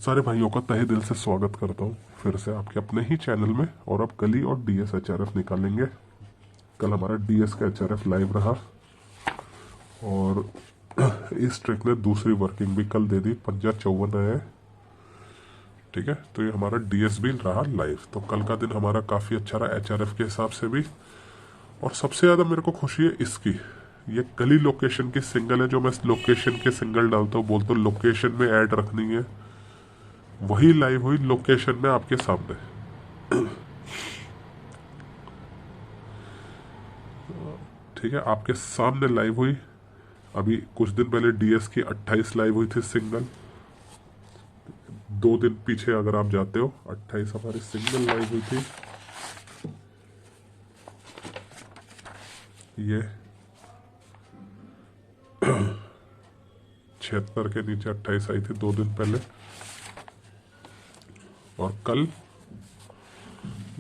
सारे भाइयों का तहे दिल से स्वागत करता हूँ फिर से आपके अपने ही चैनल में। और अब कल ही और डीएस एचआरएफ निकालेंगे। कल हमारा डीएस का एचआरएफ लाइव रहा और इस ट्रिक ने दूसरी वर्किंग भी कल दे दी। 5554 आया है, ठीक है। तो ये हमारा डीएस भी रहा लाइव। तो कल का दिन हमारा काफ़ी अच्छा रहा एचआरएफ के हिसाब से भी। और सबसे ज़्यादा मेरे को खुशी है इसकी, ये गली लोकेशन की सिंगल है जो मैं लोकेशन के सिंगल डालता हूँ, बोलता हूँ लोकेशन में ऐड रखनी है, वही लाइव हुई लोकेशन में आपके सामने। ठीक है, आपके सामने लाइव हुई। अभी कुछ दिन पहले डीएस की 28 लाइव हुई थी सिंगल। 2 दिन पीछे अगर आप जाते हो 28 हमारी सिंगल लाइव हुई थी। ये 76 के नीचे 28 आई थी 2 दिन पहले। और कल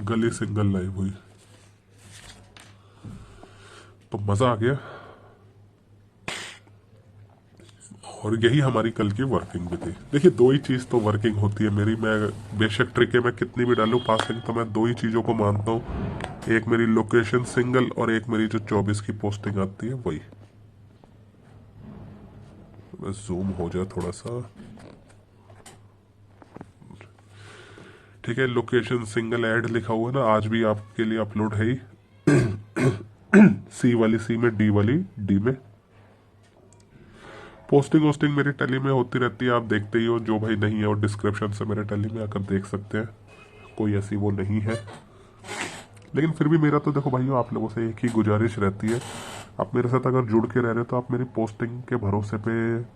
गली सिंगल लाइव हुई, तो मजा आ गया। और यही हमारी कल की वर्किंग भी थी। देखिए, 2 ही चीज तो वर्किंग होती है मेरी। मैं बेशक ट्रिके मैं कितनी भी डालूं पासिंग, तो मैं 2 ही चीजों को मानता हूँ, एक मेरी लोकेशन सिंगल और एक मेरी जो 24 की पोस्टिंग आती है वही। बस जूम हो जाए थोड़ा सा, ठीक है। लोकेशन सिंगल ऐड लिखा हुआ है ना, आज भी आपके लिए अपलोड है ही। सी वाली सी में, डी वाली डी में। पोस्टिंग वोस्टिंग मेरी टैली में होती रहती है, आप देखते ही हो। जो भाई नहीं है वो डिस्क्रिप्शन से मेरे टैली में आकर देख सकते हैं, कोई ऐसी वो नहीं है। लेकिन फिर भी मेरा तो देखो भाइयों, आप लोगों से एक ही गुजारिश रहती है, आप मेरे साथ अगर जुड़ के रह रहे हो तो आप मेरी पोस्टिंग के भरोसे पे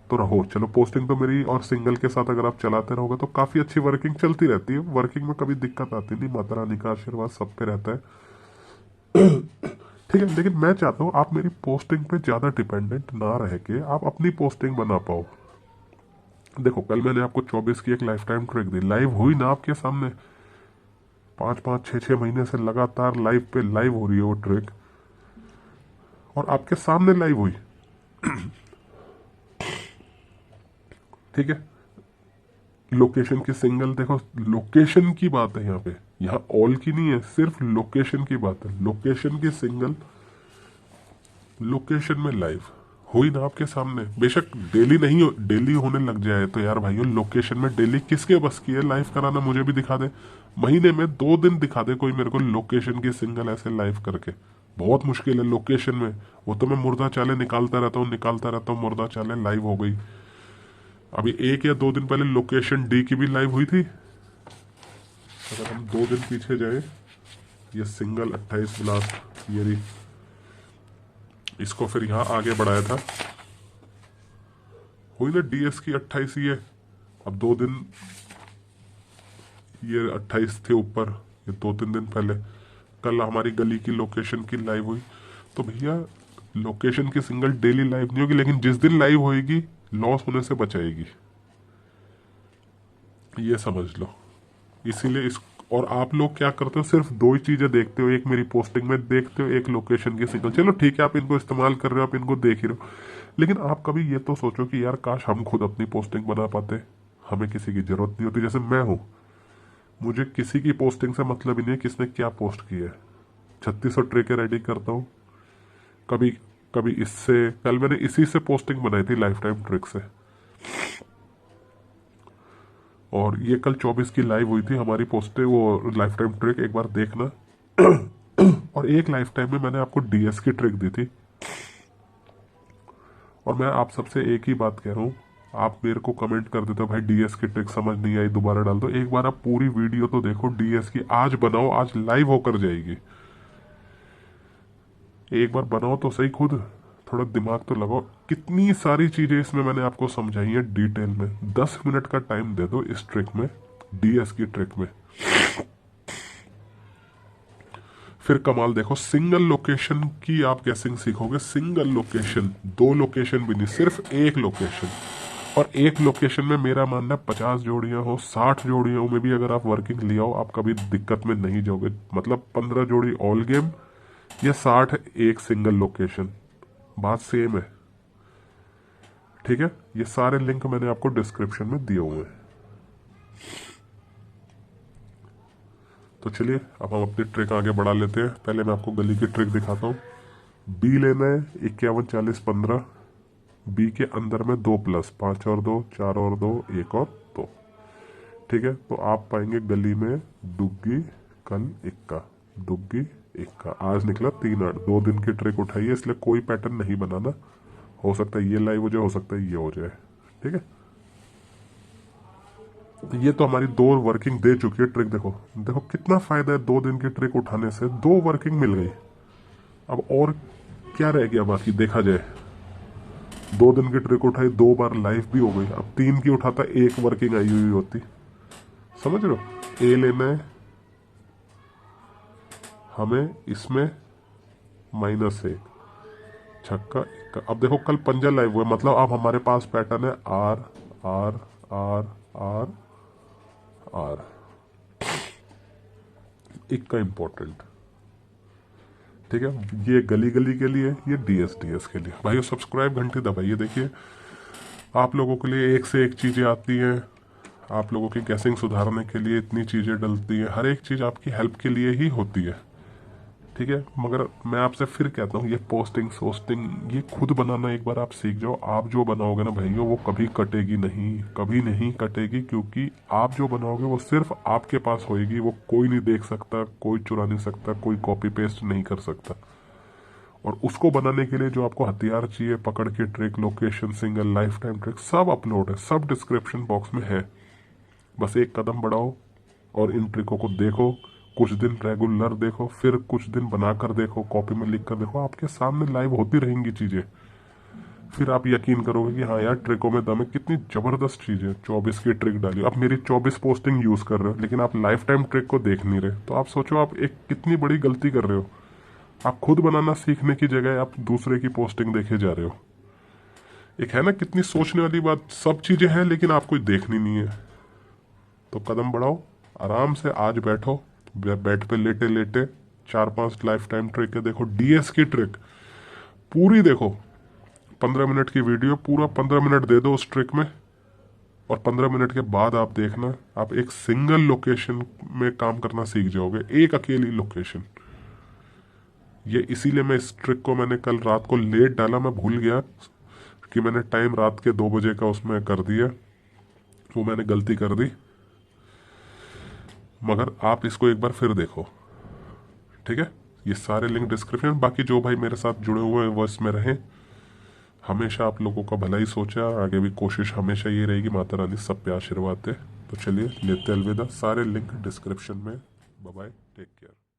तो रहो। चलो पोस्टिंग तो मेरी और सिंगल के साथ अगर आप चलाते रहोगे तो काफ़ी अच्छी वर्किंग चलती रहती है। वर्किंग में कभी दिक्कत आती नहीं, माता रानी का आशीर्वाद सब पे रहता है। ठीक है, लेकिन मैं चाहता हूँ आप मेरी पोस्टिंग पे ज़्यादा डिपेंडेंट ना रह के आप अपनी पोस्टिंग बना पाओ। देखो, कल मैंने आपको 24 की एक लाइफ टाइम ट्रिक दी, लाइव हुई ना आपके सामने। 5-5, 6-6 महीने से लगातार लाइव पे लाइव हो रही है वो ट्रिक, और आपके सामने लाइव हुई। ठीक है, लोकेशन की सिंगल देखो, लोकेशन की बात है यहाँ पे, यहाँ ऑल की नहीं है, सिर्फ लोकेशन की बात है। लोकेशन की सिंगल, लोकेशन में लाइव हुई ना आपके सामने। बेशक डेली नहीं हो, डेली होने लग जाए तो यार भाइयों, लोकेशन में डेली किसके बस की है लाइव कराना? मुझे भी दिखा दे, महीने में 2 दिन दिखा दे कोई मेरे को लोकेशन की सिंगल ऐसे लाइव करके। बहुत मुश्किल है लोकेशन में। वो तो मैं मुर्दा चाले निकालता रहता हूँ मुर्दा चाले लाइव हो गई। अभी 1 या 2 दिन पहले लोकेशन डी की भी लाइव हुई थी। अगर हम 2 दिन पीछे जाए, ये सिंगल 28 ब्लास्ट, ये रही। इसको फिर यहाँ आगे बढ़ाया था, हुई ना डीएस की 28 ये। अब 2 दिन ये 28 थे ऊपर, ये 2-3 दिन पहले। कल हमारी गली की लोकेशन की लाइव हुई। तो भैया, लोकेशन की सिंगल डेली लाइव नहीं होगी, लेकिन जिस दिन लाइव होएगी लॉस होने से बचाएगी, ये समझ लो। इसीलिए इस, और आप लोग क्या करते हो, सिर्फ 2 ही चीजें देखते हो, एक मेरी पोस्टिंग में देखते हो, एक लोकेशन की सिंगल। चलो ठीक है, आप इनको इस्तेमाल कर रहे हो, आप इनको देख ही रहे हो, लेकिन आप कभी ये तो सोचो कि यार काश हम खुद अपनी पोस्टिंग बना पाते। हमें किसी की जरूरत नहीं होती। जैसे मैं हूं, मुझे किसी की पोस्टिंग से मतलब ही नहीं है किसने क्या पोस्ट की है। 3600 ट्रिकें रेडी करता हूँ। कभी कभी इससे, कल मैंने इसी से पोस्टिंग बनाई थी लाइफ टाइम ट्रिक से। और ये कल 24 की लाइव हुई थी हमारी पोस्टें, वो लाइफ टाइम ट्रिक एक बार देखना। और एक लाइफ टाइम में मैंने आपको डीएस की ट्रिक दी थी। और मैं आप सबसे एक ही बात कह रहा हूँ, आप मेरे को कमेंट कर देते हो भाई डीएस की ट्रिक समझ नहीं आई, दोबारा डाल दो। एक बार आप पूरी वीडियो तो देखो डीएस की, आज बनाओ, आज लाइव होकर जाएगी। एक बार बनाओ तो सही खुद, थोड़ा दिमाग तो लगाओ। कितनी सारी चीजें इसमें मैंने आपको समझाई है डिटेल में। 10 मिनट का टाइम दे दो इस ट्रिक में, डीएस की ट्रिक में, फिर कमाल देखो। सिंगल लोकेशन की आप गैसिंग सीखोगे। सिंगल लोकेशन, 2 लोकेशन भी नहीं, सिर्फ 1 लोकेशन। और 1 लोकेशन में मेरा मानना है 50 जोड़ियां हो, 60 जोड़ियों में भी अगर आप वर्किंग ले आओ, आप कभी दिक्कत में नहीं जाओगे। मतलब 15 जोड़ी ऑल गेम या 60 एक सिंगल लोकेशन, बात सेम है। ठीक है, ये सारे लिंक मैंने आपको डिस्क्रिप्शन में दिए हुए हैं। तो चलिए अब हम अपनी ट्रिक आगे बढ़ा लेते हैं। पहले मैं आपको गली की ट्रिक दिखाता हूँ। बी लेना है 51 40 15। बी के अंदर में 2 प्लस 5 और 2 4 और 2 1 और 2। ठीक है, तो आप पाएंगे गली में डुग्गी कल इक्का, डुग्गी इक्का। आज निकला 3 8। 2 दिन की ट्रिक उठाई है, इसलिए कोई पैटर्न नहीं बनाना। हो सकता है ये लाइव हो जाए, हो सकता है ये हो जाए। ठीक है, ये तो हमारी 2 वर्किंग दे चुकी है ट्रिक। देखो देखो कितना फायदा है 2 दिन की ट्रिक उठाने से। 2 वर्किंग मिल गई। अब और क्या रह गया बाकी देखा जाए। 2 दिन की ट्रिक उठाई, 2 बार लाइव भी हो गई। अब 3 की उठाता 1 वर्किंग आई हुई होती। समझ रहे हो। ए लेना है हमें, इसमें -1 छक्का इक्का। अब देखो कल पंजा लाइव हुआ, मतलब अब हमारे पास पैटर्न है R R R R R. इक्का इंपॉर्टेंट। ठीक है, ये गली गली के लिए, ये डीएस डीएस के लिए। भाइयों सब्सक्राइब घंटी दबाइए। देखिए आप लोगों के लिए एक से एक चीज़ें आती हैं। आप लोगों की गैसिंग सुधारने के लिए इतनी चीज़ें डलती हैं। हर एक चीज़ आपकी हेल्प के लिए ही होती है। ठीक है, मगर मैं आपसे फिर कहता हूँ ये पोस्टिंग सोस्टिंग ये खुद बनाना एक बार आप सीख जाओ। आप जो बनाओगे ना भाइयों वो कभी कटेगी नहीं, कभी नहीं कटेगी। क्योंकि आप जो बनाओगे वो सिर्फ आपके पास होएगी। वो कोई नहीं देख सकता, कोई चुरा नहीं सकता, कोई कॉपी पेस्ट नहीं कर सकता। और उसको बनाने के लिए जो आपको हथियार चाहिए, पकड़ के trick, location, single, life time trick, सब अपलोड है, सब डिस्क्रिप्शन बॉक्स में है। बस एक कदम बढ़ाओ और इन ट्रिकों को देखो। कुछ दिन रेगुलर देखो, फिर कुछ दिन बनाकर देखो, कॉपी में लिख कर देखो। आपके सामने लाइव होती रहेंगी चीजें। फिर आप यकीन करोगे कि हाँ यार ट्रिकों में दम है। कितनी जबरदस्त चीज है। 24 की ट्रिक डाली, आप मेरी 24 पोस्टिंग यूज कर रहे हो, लेकिन आप लाइफ टाइम ट्रिक को देख नहीं रहे। तो आप सोचो आप एक कितनी बड़ी गलती कर रहे हो। आप खुद बनाना सीखने की जगह आप दूसरे की पोस्टिंग देखे जा रहे हो। एक है ना कितनी सोचने वाली बात। सब चीजें हैं लेकिन आपको देखनी नहीं है। तो कदम बढ़ाओ, आराम से आज बैठो बेड पे लेटे लेटे 4-5 लाइफ टाइम ट्रिक है। देखो डीएस की ट्रिक पूरी देखो। 15 मिनट की वीडियो, पूरा 15 मिनट दे दो उस ट्रिक में। और 15 मिनट के बाद आप देखना आप एक सिंगल लोकेशन में काम करना सीख जाओगे। एक अकेली लोकेशन। ये इसीलिए मैं इस ट्रिक को मैंने कल रात को लेट डाला। मैं भूल गया कि मैंने टाइम रात के 2 बजे का उसमें कर दिया। वो मैंने गलती कर दी। मगर आप इसको एक बार फिर देखो। ठीक है, ये सारे लिंक डिस्क्रिप्शन। बाकी जो भाई मेरे साथ जुड़े हुए हैं वो इसमें रहें। हमेशा आप लोगों का भला ही सोचा। आगे भी कोशिश हमेशा ये रहेगी। माता रानी सब पे आशीर्वाद दे। तो चलिए लेते अलविदा। सारे लिंक डिस्क्रिप्शन में। Bye bye, take care.